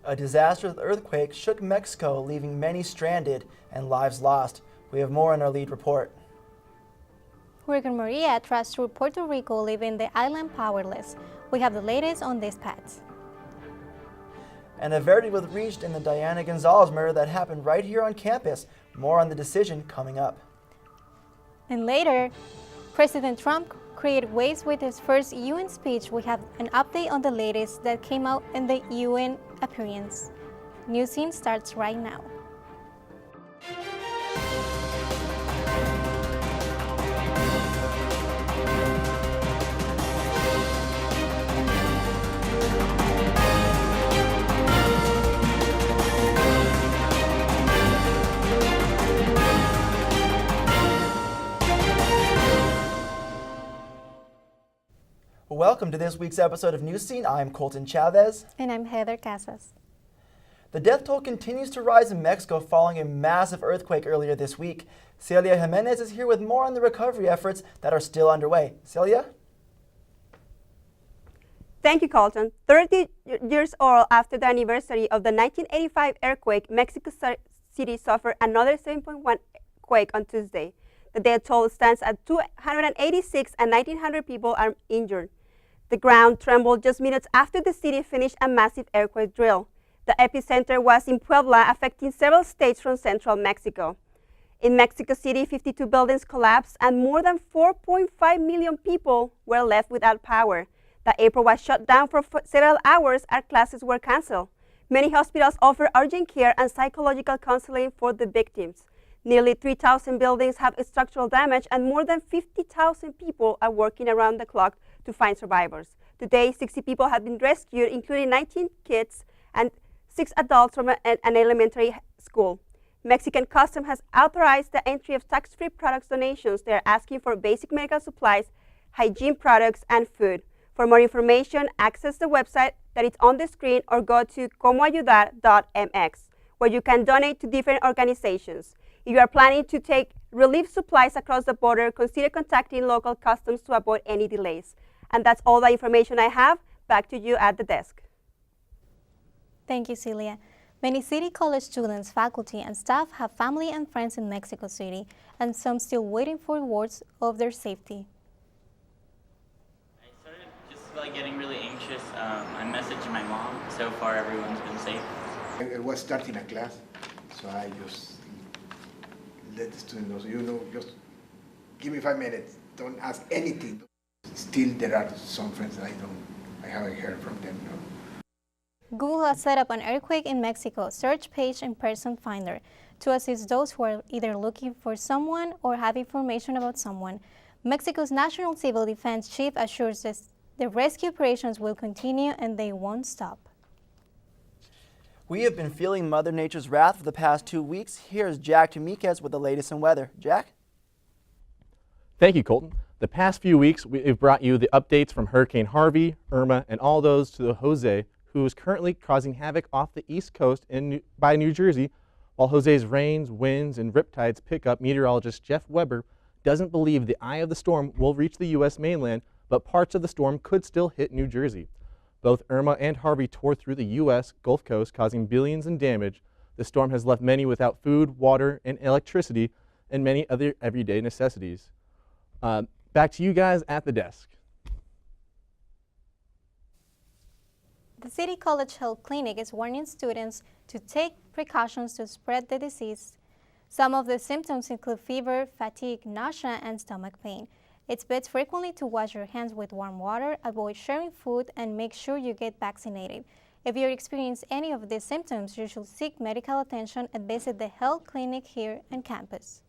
A disastrous earthquake shook Mexico, leaving many stranded and lives lost. We have more in our lead report. Hurricane Maria tries to root Puerto Rico, leaving the island powerless. We have the latest on these pets. And a verdict was reached in the Diana Gonzalez murder that happened right here on campus. More on the decision coming up. And later, President Trump created waves with his first UN speech. We have an update on the latest that came out in the UN appearance. Newscene starts right now. Welcome to this week's episode of Newscene. I'm Colton Chavez. And I'm Heather Casas. The death toll continues to rise in Mexico following a massive earthquake earlier this week. Celia Jimenez is here with more on the recovery efforts that are still underway. Celia? Thank you, Colton. 30 years old after the anniversary of the 1985 earthquake, Mexico City suffered another 7.1 quake on Tuesday. The death toll stands at 286 and 1,900 people are injured. The ground trembled just minutes after the city finished a massive earthquake drill. The epicenter was in Puebla, affecting several states from central Mexico. In Mexico City, 52 buildings collapsed and more than 4.5 million people were left without power. The airport was shut down for several hours and classes were canceled. Many hospitals offer urgent care and psychological counseling for the victims. Nearly 3,000 buildings have structural damage and more than 50,000 people are working around the clock to find survivors. Today, 60 people have been rescued, including 19 kids and 6 adults from an elementary school. Mexican Customs has authorized the entry of tax-free products donations. They are asking for basic medical supplies, hygiene products, and food. For more information, access the website that is on the screen or go to comoayudar.mx, where you can donate to different organizations. If you are planning to take relief supplies across the border, consider contacting local customs to avoid any delays. And that's all the information I have. Back to you at the desk. Thank you, Celia. Many City College students, faculty, and staff have family and friends in Mexico City, and some still waiting for words of their safety. I started just getting really anxious. I messaged my mom. So far, everyone's been safe. I was starting a class, so I just let the students know, just give me 5 minutes, don't ask anything. Still, there are some friends that I haven't heard from them. No. Google has set up an earthquake in Mexico search page and person finder to assist those who are either looking for someone or have information about someone. Mexico's National Civil Defense Chief assures us the rescue operations will continue and they won't stop. We have been feeling Mother Nature's wrath for the past 2 weeks. Here's Jack Tumiquez with the latest in weather. Jack? Thank you, Colton. The past few weeks, we've brought you the updates from Hurricane Harvey, Irma, and all those to the Jose, who is currently causing havoc off the east coast by New Jersey. While Jose's rains, winds, and riptides pick up, meteorologist Jeff Weber doesn't believe the eye of the storm will reach the U.S. mainland, but parts of the storm could still hit New Jersey. Both Irma and Harvey tore through the U.S. Gulf Coast, causing billions in damage. The storm has left many without food, water, and electricity, and many other everyday necessities. Back to you guys at the desk. The City College Health Clinic is warning students to take precautions to spread the disease. Some of the symptoms include fever, fatigue, nausea, and stomach pain. It's best frequently to wash your hands with warm water, avoid sharing food, and make sure you get vaccinated. If you experience any of these symptoms, you should seek medical attention and visit the health clinic here on campus.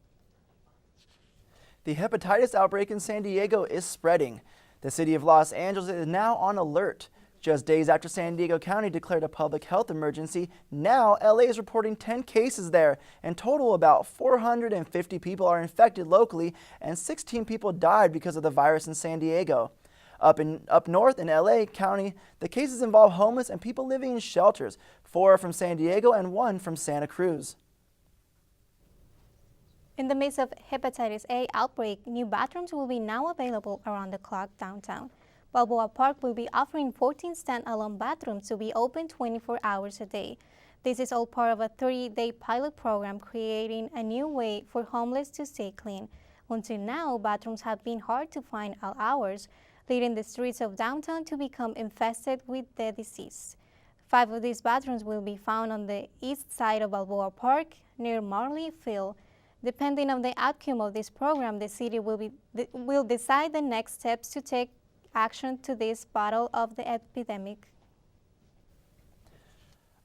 The hepatitis outbreak in San Diego is spreading. The city of Los Angeles is now on alert. Just days after San Diego County declared a public health emergency, now LA is reporting 10 cases there. In total, about 450 people are infected locally, and 16 people died because of the virus in San Diego. Up north in LA County, the cases involve homeless and people living in shelters. 4 are from San Diego and 1 from Santa Cruz. In the midst of hepatitis A outbreak, new bathrooms will be now available around the clock downtown. Balboa Park will be offering 14 stand-alone bathrooms to be open 24 hours a day. This is all part of a 30-day pilot program creating a new way for homeless to stay clean. Until now, bathrooms have been hard to find all hours, leading the streets of downtown to become infested with the disease. 5 of these bathrooms will be found on the east side of Balboa Park, near Marley Field. Depending on the outcome of this program, the city will decide the next steps to take action to this battle of the epidemic.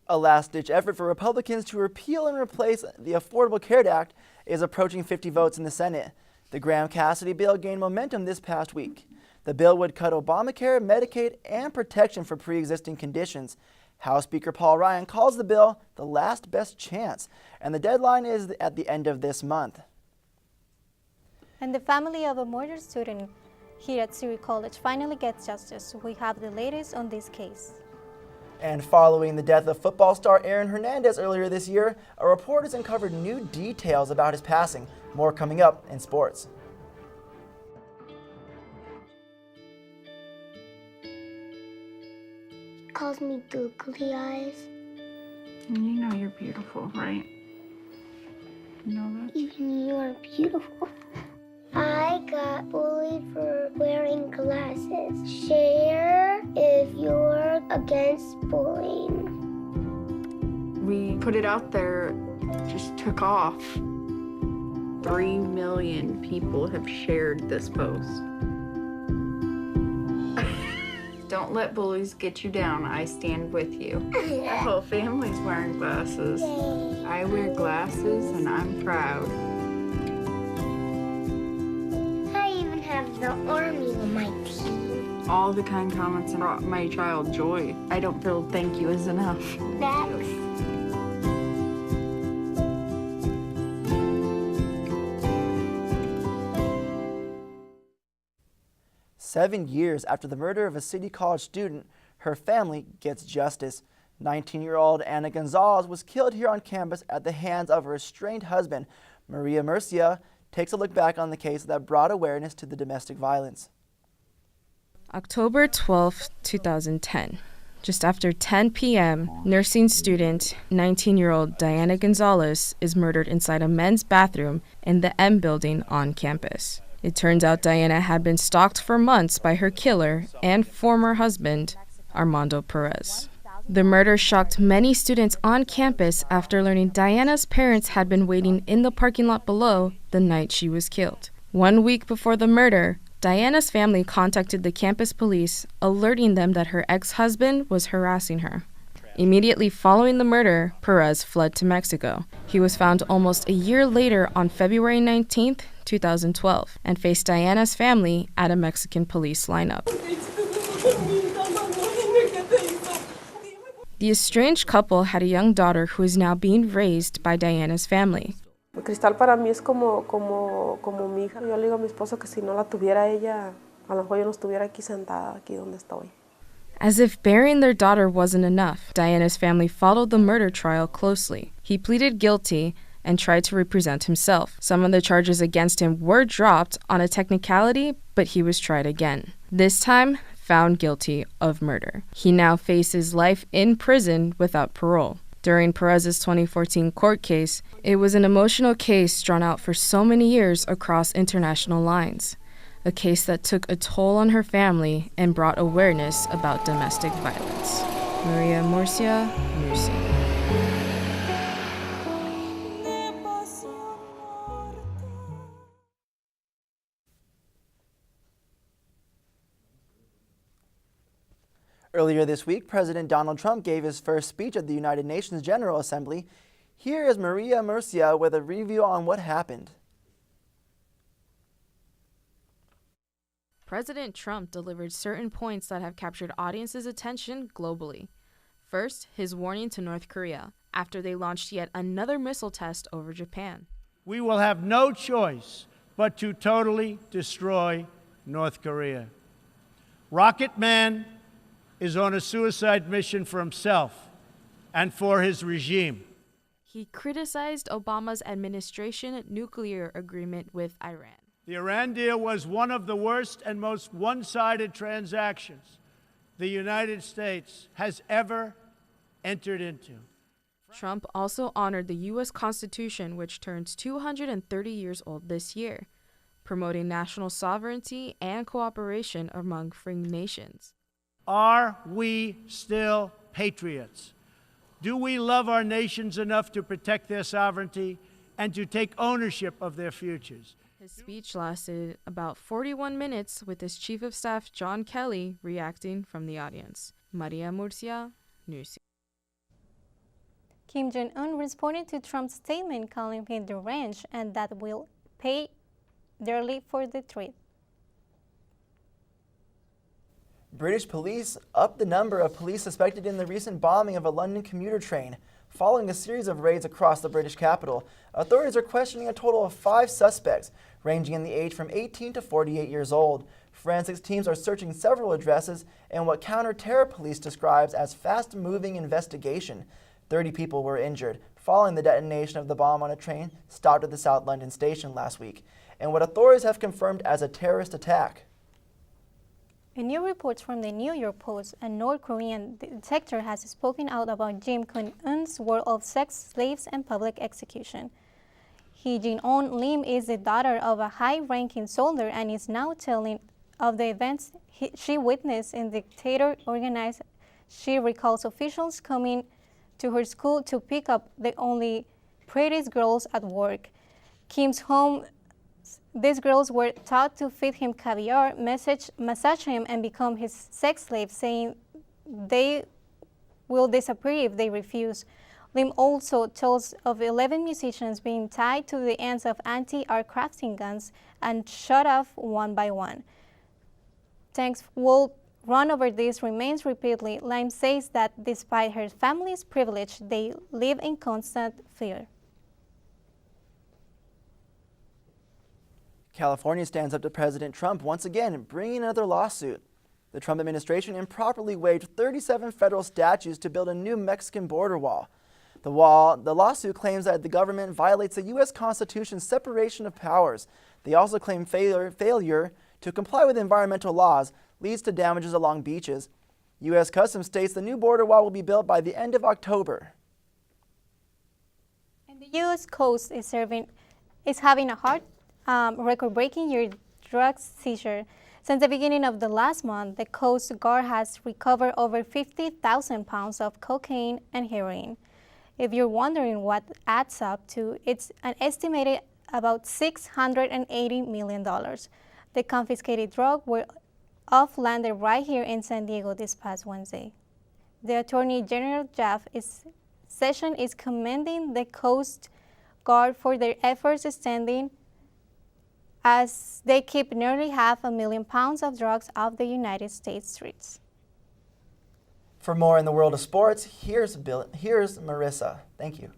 A last-ditch effort for Republicans to repeal and replace the Affordable Care Act is approaching 50 votes in the Senate. The Graham-Cassidy bill gained momentum this past week. The bill would cut Obamacare, Medicaid, and protection for pre-existing conditions. House Speaker Paul Ryan calls the bill the last best chance, and the deadline is at the end of this month. And the family of a murdered student here at City College finally gets justice. We have the latest on this case. And following the death of football star Aaron Hernandez earlier this year, our reporters uncovered new details about his passing. More coming up in sports. Calls me googly eyes. You know you're beautiful, right? You know that? Even you are beautiful. I got bullied for wearing glasses. Share if you're against bullying. We put it out there, just took off. 3 million people have shared this post. Don't let bullies get you down. I stand with you. The whole family's wearing glasses. I wear glasses and I'm proud. I even have the army on my team. All the kind comments brought my child joy. I don't feel thank you is enough. Next. 7 years after the murder of a City College student, her family gets justice. 19-year-old Ana Gonzalez was killed here on campus at the hands of her estranged husband. Maria Murcia takes a look back on the case that brought awareness to the domestic violence. October 12, 2010. Just after 10 p.m., nursing student, 19-year-old Diana Gonzalez is murdered inside a men's bathroom in the M building on campus. It turns out Diana had been stalked for months by her killer and former husband, Armando Perez. The murder shocked many students on campus after learning Diana's parents had been waiting in the parking lot below the night she was killed. 1 week before the murder, Diana's family contacted the campus police, alerting them that her ex-husband was harassing her. Immediately following the murder, Perez fled to Mexico. He was found almost a year later on February 19, 2012, and faced Diana's family at a Mexican police lineup. The estranged couple had a young daughter who is now being raised by Diana's family. Cristal para mí es como mi hija. Yo le digo a mi esposo que si no la tuviera ella, a lo mejor yo no estuviera aquí sentada, aquí donde estoy. As if burying their daughter wasn't enough, Diana's family followed the murder trial closely. He pleaded guilty and tried to represent himself. Some of the charges against him were dropped on a technicality, but he was tried again. This time, found guilty of murder. He now faces life in prison without parole. During Perez's 2014 court case, it was an emotional case drawn out for so many years across international lines. A case that took a toll on her family and brought awareness about domestic violence. Maria Murcia, Newscene. Earlier this week, President Donald Trump gave his first speech at the United Nations General Assembly. Here is Maria Murcia with a review on what happened. President Trump delivered certain points that have captured audiences' attention globally. First, his warning to North Korea after they launched yet another missile test over Japan. We will have no choice but to totally destroy North Korea. Rocket Man is on a suicide mission for himself and for his regime. He criticized Obama's administration nuclear agreement with Iran. The Iran deal was one of the worst and most one-sided transactions the United States has ever entered into. Trump also honored the U.S. Constitution, which turns 230 years old this year, promoting national sovereignty and cooperation among free nations. Are we still patriots? Do we love our nations enough to protect their sovereignty and to take ownership of their futures? His speech lasted about 41 minutes, with his Chief of Staff, John Kelly, reacting from the audience. Maria Murcia, Newscene. Kim Jong-un responded to Trump's statement calling him deranged and that will pay dearly for the threat. British police upped the number of police suspected in the recent bombing of a London commuter train. Following a series of raids across the British capital, authorities are questioning a total of 5 suspects, ranging in the age from 18 to 48 years old. Forensics teams are searching several addresses in what counter-terror police describes as fast-moving investigation. 30 people were injured following the detonation of the bomb on a train stopped at the South London station last week, and what authorities have confirmed as a terrorist attack. In new reports from the New York Post, a North Korean detector has spoken out about Kim Jong-un's world of sex slaves and public execution. Hee Jin-on Lim is the daughter of a high-ranking soldier and is now telling of the events she witnessed in the dictator organized. She recalls officials coming to her school to pick up the only prettiest girls at work. Kim's home. These girls were taught to feed him caviar, massage him, and become his sex slaves, saying they will disappear if they refuse. Lim also tells of 11 musicians being tied to the ends of anti-aircrafting guns and shot off one by one. Tanks will run over these remains repeatedly. Lim says that despite her family's privilege, they live in constant fear. California stands up to President Trump once again, bringing another lawsuit. The Trump administration improperly waived 37 federal statutes to build a new Mexican border wall. The lawsuit claims that the government violates the U.S. Constitution's separation of powers. They also claim failure to comply with environmental laws leads to damages along beaches. U.S. Customs states the new border wall will be built by the end of October. And the U.S. coast is having a hard record-breaking year drug seizure. Since the beginning of the last month, the Coast Guard has recovered over 50,000 pounds of cocaine and heroin. If you're wondering what adds up to, it's an estimated about $680 million. The confiscated drug were landed right here in San Diego this past Wednesday. The Attorney General Jeff Sessions is commending the Coast Guard for their efforts standing as they keep nearly 500,000 pounds of drugs off the United States streets. For more in the world of sports, here's Marissa. Thank you.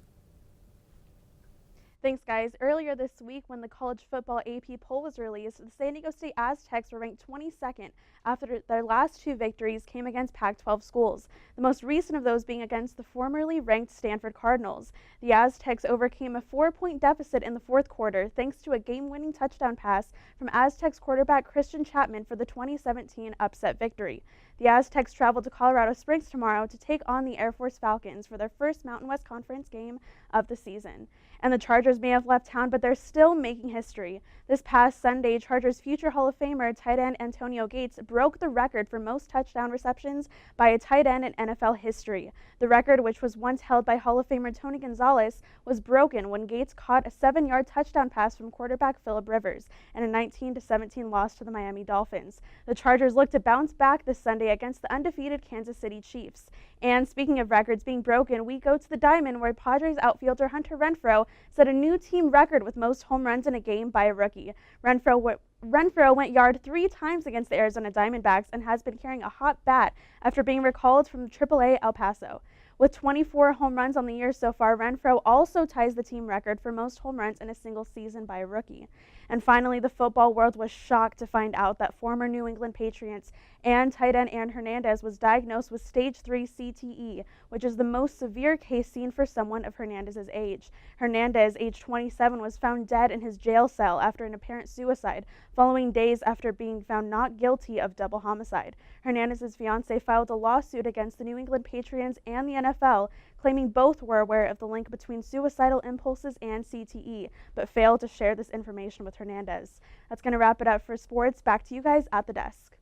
Thanks, guys. Earlier this week, when the college football AP poll was released, the San Diego State Aztecs were ranked 22nd after their last 2 victories came against Pac-12 schools, the most recent of those being against the formerly ranked Stanford Cardinals. The Aztecs overcame a 4-point deficit in the 4th quarter thanks to a game-winning touchdown pass from Aztecs quarterback Christian Chapman for the 2017 upset victory. The Aztecs travel to Colorado Springs tomorrow to take on the Air Force Falcons for their first Mountain West Conference game of the season. And the Chargers may have left town, but they're still making history. This past Sunday, Chargers future Hall of Famer tight end Antonio Gates broke the record for most touchdown receptions by a tight end in NFL history. The record, which was once held by Hall of Famer Tony Gonzalez, was broken when Gates caught a 7-yard touchdown pass from quarterback Phillip Rivers in a 19-17 loss to the Miami Dolphins. The Chargers look to bounce back this Sunday against the undefeated Kansas City Chiefs. And speaking of records being broken, we go to the Diamond, where Padres outfielder Hunter Renfroe set a new team record with most home runs in a game by a rookie. Renfroe went yard 3 times against the Arizona Diamondbacks and has been carrying a hot bat after being recalled from AAA El Paso. With 24 home runs on the year so far, Renfroe also ties the team record for most home runs in a single season by a rookie. And finally, the football world was shocked to find out that former New England Patriots and tight end Aaron Hernandez was diagnosed with stage 3 CTE, which is the most severe case seen for someone of Hernandez's age. Hernandez, age 27, was found dead in his jail cell after an apparent suicide, following days after being found not guilty of double homicide. Hernandez's fiancee filed a lawsuit against the New England Patriots and the NFL, claiming both were aware of the link between suicidal impulses and CTE, but failed to share this information with Hernandez. That's going to wrap it up for sports. Back to you guys at the desk.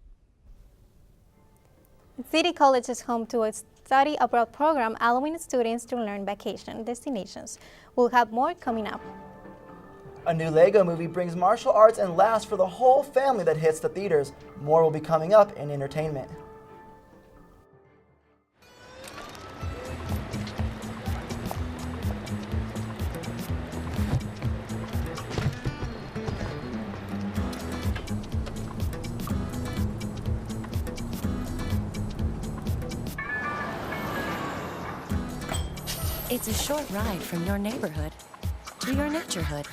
City College is home to a study abroad program allowing students to learn vacation destinations. We'll have more coming up. A new Lego movie brings martial arts and laughs for the whole family that hits the theaters. More will be coming up in entertainment. It's a short ride from your neighborhood to your naturehood.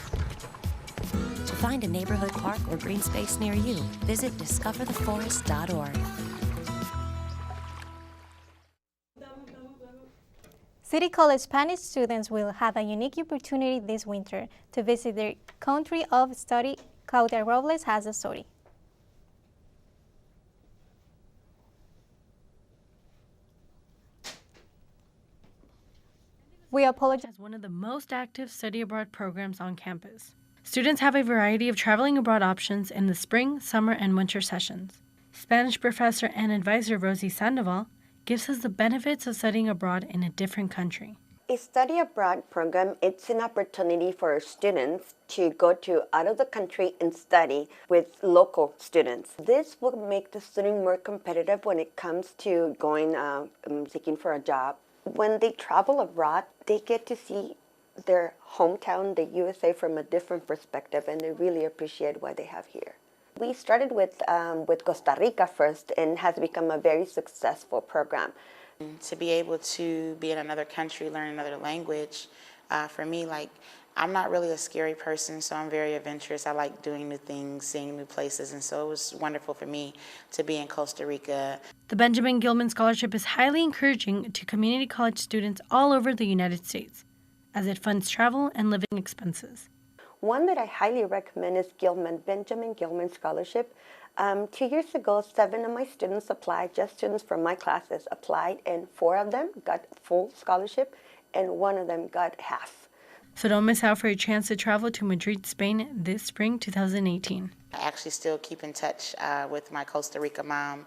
To find a neighborhood park or green space near you, visit discovertheforest.org. City College Spanish students will have a unique opportunity this winter to visit their country of study. Claudia Robles has a story. We apologize. As one of the most active study abroad programs on campus. Students have a variety of traveling abroad options in the spring, summer, and winter sessions. Spanish professor and advisor Rosie Sandoval gives us the benefits of studying abroad in a different country. A study abroad program, it's an opportunity for students to go to out of the country and study with local students. This will make the student more competitive when it comes to going seeking for a job. When they travel abroad, they get to see their hometown, the USA, from a different perspective, and they really appreciate what they have here. We started with Costa Rica first, and has become a very successful program. To be able to be in another country, learn another language, for me, like, I'm not really a scary person, so I'm very adventurous. I like doing new things, seeing new places, and so it was wonderful for me to be in Costa Rica. The Benjamin Gilman Scholarship is highly encouraging to community college students all over the United States, as it funds travel and living expenses. One that I highly recommend is Benjamin Gilman Scholarship. 2 years ago, 7 of my students applied, just students from my classes applied, and 4 of them got full scholarship, and 1 of them got half. So don't miss out for a chance to travel to Madrid, Spain this spring 2018. I actually still keep in touch with my Costa Rica mom.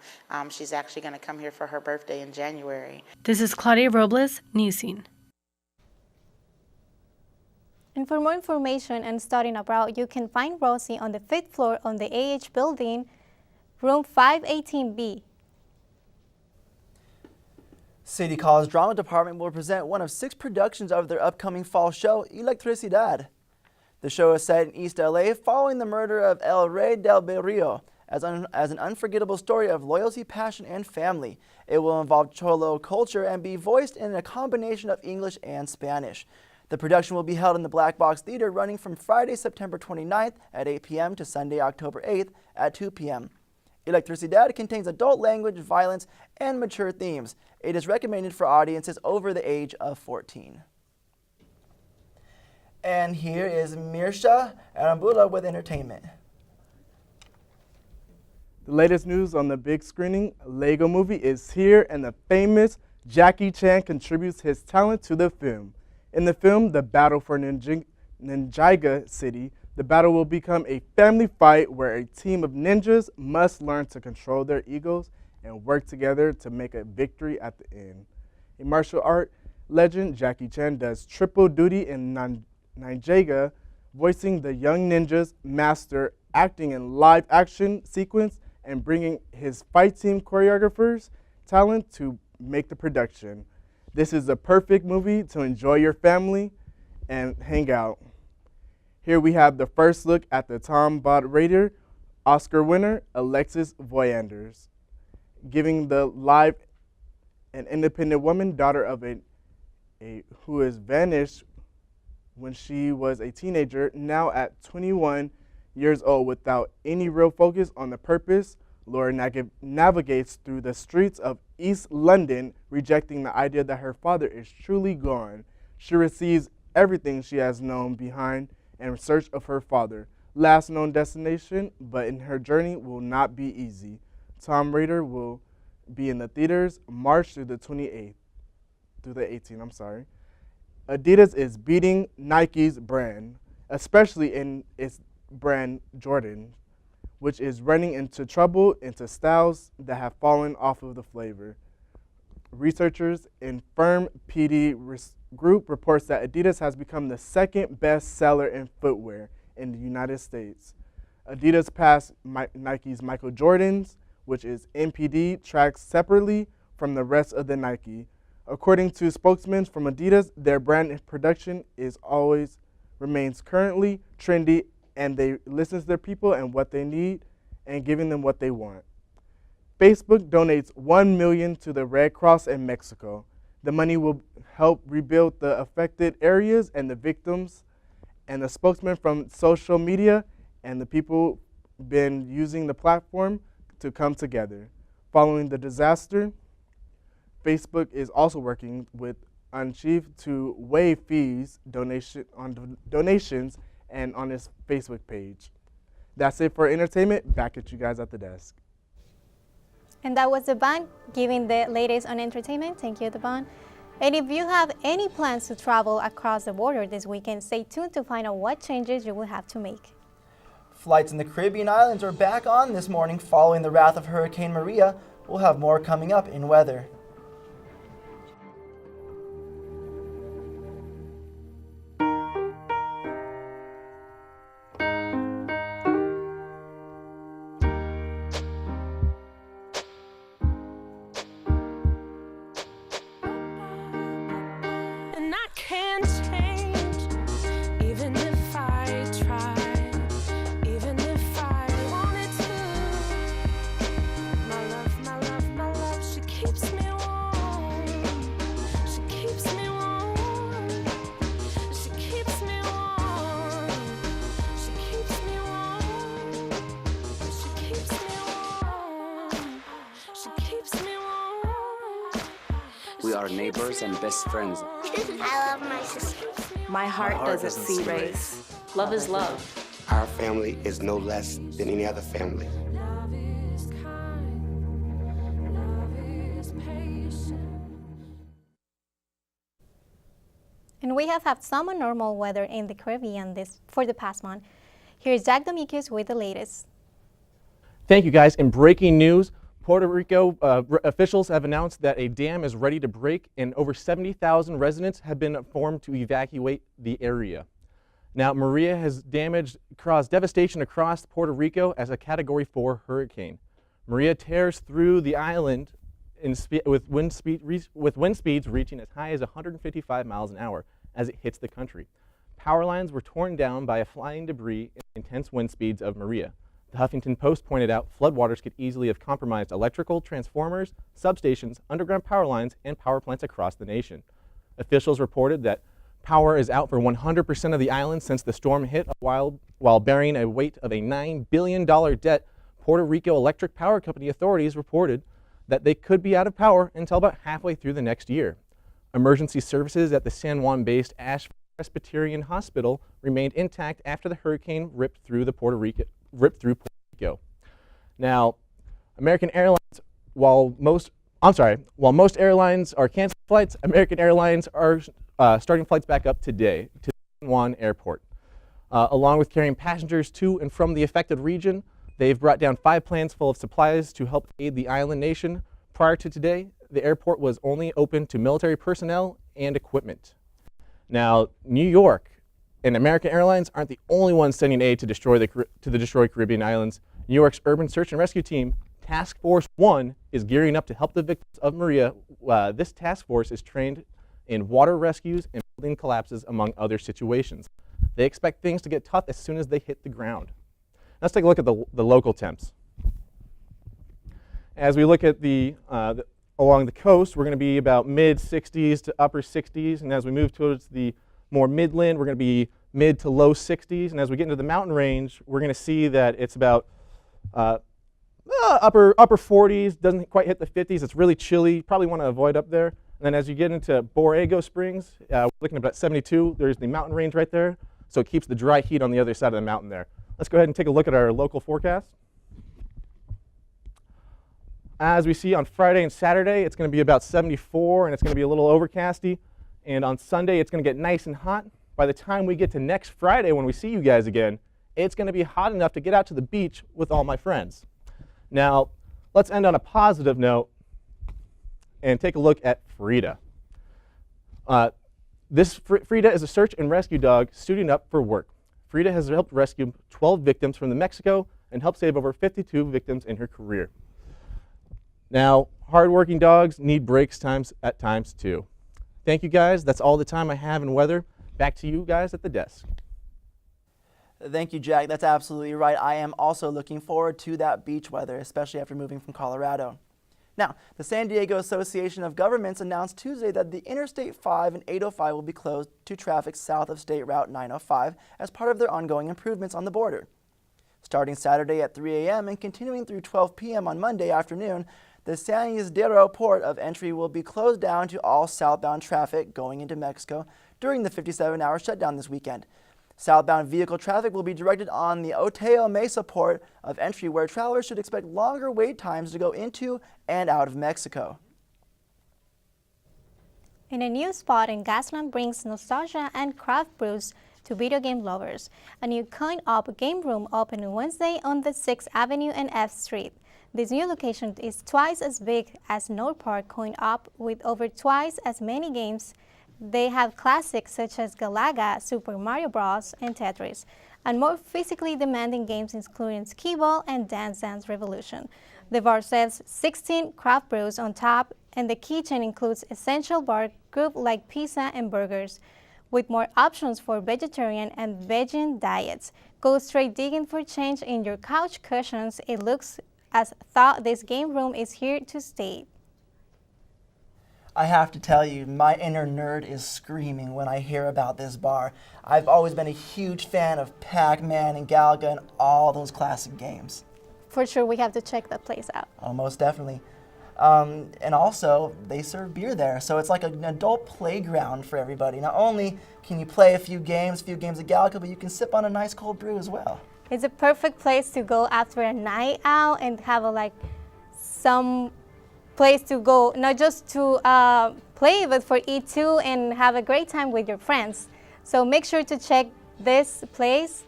She's actually going to come here for her birthday in January. This is Claudia Robles, Newscene. And for more information and studying abroad, you can find Rosie on the 5th floor on the AH building, room 518B. City College Drama Department will present one of 6 productions of their upcoming fall show, Electricidad. The show is set in East LA following the murder of El Rey del Barrio as an unforgettable story of loyalty, passion, and family. It will involve Cholo culture and be voiced in a combination of English and Spanish. The production will be held in the Black Box Theater running from Friday, September 29th at 8 p.m. to Sunday, October 8th at 2 p.m. Electricidad contains adult language, violence, and mature themes. It is recommended for audiences over the age of 14. And here is Mirsha Arambula with entertainment. The latest news on the big screening Lego movie is here, and the famous Jackie Chan contributes his talent to the film. In the film, The Battle for Ninjaga City, the battle will become a family fight where a team of ninjas must learn to control their egos and work together to make a victory at the end. A martial art legend, Jackie Chan does triple duty in Ninjaga, voicing the young ninja's master, acting in live action sequence, and bringing his fight team choreographers' talent to make the production. This is a perfect movie to enjoy your family and hang out. Here we have the first look at the Tom Bodrader Oscar winner, Alexis Voyanders, giving the live an independent woman, daughter of who has vanished when she was a teenager. Now at 21, years old without any real focus on the purpose, Laura navigates through the streets of East London, rejecting the idea that her father is truly gone. She receives everything she has known behind in search of her father. Last known destination, but in her journey will not be easy. Tomb Raider will be in the theaters March through the 18th. Adidas is beating Nike's brand, especially in its brand Jordan, which is running into trouble into styles that have fallen off of the flavor. Researchers in firm PD Group reports that Adidas has become the second best seller in footwear in the United States. Adidas passed Nike's Michael Jordan's, which is NPD, tracked separately from the rest of the Nike. According to spokesmen from Adidas, their brand production remains currently trendy, and they listen to their people and what they need and giving them what they want. Facebook donates $1 million to the Red Cross in Mexico. The money will help rebuild the affected areas and the victims. And the spokesman from social media and the people been using the platform to come together. Following the disaster, Facebook is also working with Unchief to waive fees on donations and on its Facebook page. That's it for entertainment. Back at you guys at the desk. And that was Devon giving the latest on entertainment. Thank you, Devon. And if you have any plans to travel across the border this weekend, stay tuned to find out what changes you will have to make. Flights in the Caribbean islands are back on this morning following the wrath of Hurricane Maria. We'll have more coming up in weather. We are neighbors and best friends. I love my sister. My heart doesn't see race. Love is love. Our family is no less than any other family. And we have had some abnormal weather in the Caribbean for the past month. Here's Jack Domikis with the latest. Thank you, guys. In breaking news, Puerto Rico officials have announced that a dam is ready to break, and over 70,000 residents have been informed to evacuate the area. Now, Maria has caused devastation across Puerto Rico as a Category 4 hurricane. Maria tears through the island with wind speeds reaching as high as 155 miles an hour as it hits the country. Power lines were torn down by flying debris and intense wind speeds of Maria. The Huffington Post pointed out floodwaters could easily have compromised electrical transformers, substations, underground power lines, and power plants across the nation. Officials reported that power is out for 100% of the island since the storm hit while bearing a weight of a $9 billion debt. Puerto Rico Electric Power Company authorities reported that they could be out of power until about halfway through the next year. Emergency services at the San Juan-based Asheville Presbyterian Hospital remained intact after the hurricane ripped through Puerto Rico. Now, American Airlines, while most airlines are canceling flights, American Airlines are starting flights back up today to San Juan Airport. Along with carrying passengers to and from the affected region, they've brought down 5 planes full of supplies to help aid the island nation. Prior to today, the airport was only open to military personnel and equipment. Now, New York and American Airlines aren't the only ones sending aid to the destroyed Caribbean islands. New York's Urban Search and Rescue Team, Task Force 1, is gearing up to help the victims of Maria. This task force is trained in water rescues and building collapses, among other situations. They expect things to get tough as soon as they hit the ground. Let's take a look at the local temps. As we look at along the coast, we're going to be about mid-60s to upper 60s, and as we move towards the more midland, we're going to be mid to low 60s, and as we get into the mountain range, we're going to see that it's about upper 40s, doesn't quite hit the 50s. It's really chilly. Probably want to avoid up there. And then as you get into Borrego Springs, we're looking at about 72. There's the mountain range right there, so it keeps the dry heat on the other side of the mountain there. Let's go ahead and take a look at our local forecast. As we see on Friday and Saturday, it's going to be about 74, and it's going to be a little overcasty. And on Sunday, it's going to get nice and hot. By the time we get to next Friday when we see you guys again, it's going to be hot enough to get out to the beach with all my friends. Now, let's end on a positive note and take a look at Frida. Frida is a search and rescue dog suiting up for work. Frida has helped rescue 12 victims from Mexico and helped save over 52 victims in her career. Now, hardworking dogs need breaks at times too. Thank you guys. That's all the time I have in weather. Back to you guys at the desk. Thank you, Jack. That's absolutely right. I am also looking forward to that beach weather, especially after moving from Colorado. Now, the San Diego Association of Governments announced Tuesday that the Interstate 5 and 805 will be closed to traffic south of State Route 905 as part of their ongoing improvements on the border. Starting Saturday at 3 a.m. and continuing through 12 p.m. on Monday afternoon, the San Isidro port of entry will be closed down to all southbound traffic going into Mexico during the 57-hour shutdown this weekend. Southbound vehicle traffic will be directed on the Oteo Mesa port of entry, where travelers should expect longer wait times to go into and out of Mexico. In a new spot in Gaslamp brings nostalgia and craft brews to video game lovers. A new coin-op game room opened Wednesday on the 6th Avenue and F Street. This new location is twice as big as North Park Coin-op with over twice as many games. They have classics such as Galaga, Super Mario Bros., and Tetris, and more physically demanding games including Skee-Ball and Dance Dance Revolution. The bar sells 16 craft brews on tap, and the kitchen includes essential bar group like pizza and burgers, with more options for vegetarian and vegan diets. Go straight digging for change in your couch cushions. It looks as though this game room is here to stay. I have to tell you, my inner nerd is screaming when I hear about this bar. I've always been a huge fan of Pac-Man and Galaga and all those classic games. For sure, we have to check that place out. Oh, most definitely. And also, they serve beer there, so it's like an adult playground for everybody. Not only can you play a few games of Galaga, but you can sip on a nice cold brew as well. It's a perfect place to go after a night out and have some place to go, not just to play, but for eat too and have a great time with your friends. So make sure to check this place.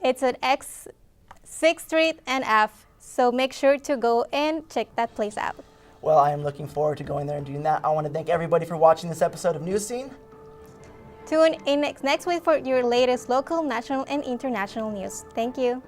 It's at X 6th Street and F, so make sure to go and check that place out. Well, I am looking forward to going there and doing that. I want to thank everybody for watching this episode of Newscene. Tune in next week for your latest local, national, and international news. Thank you.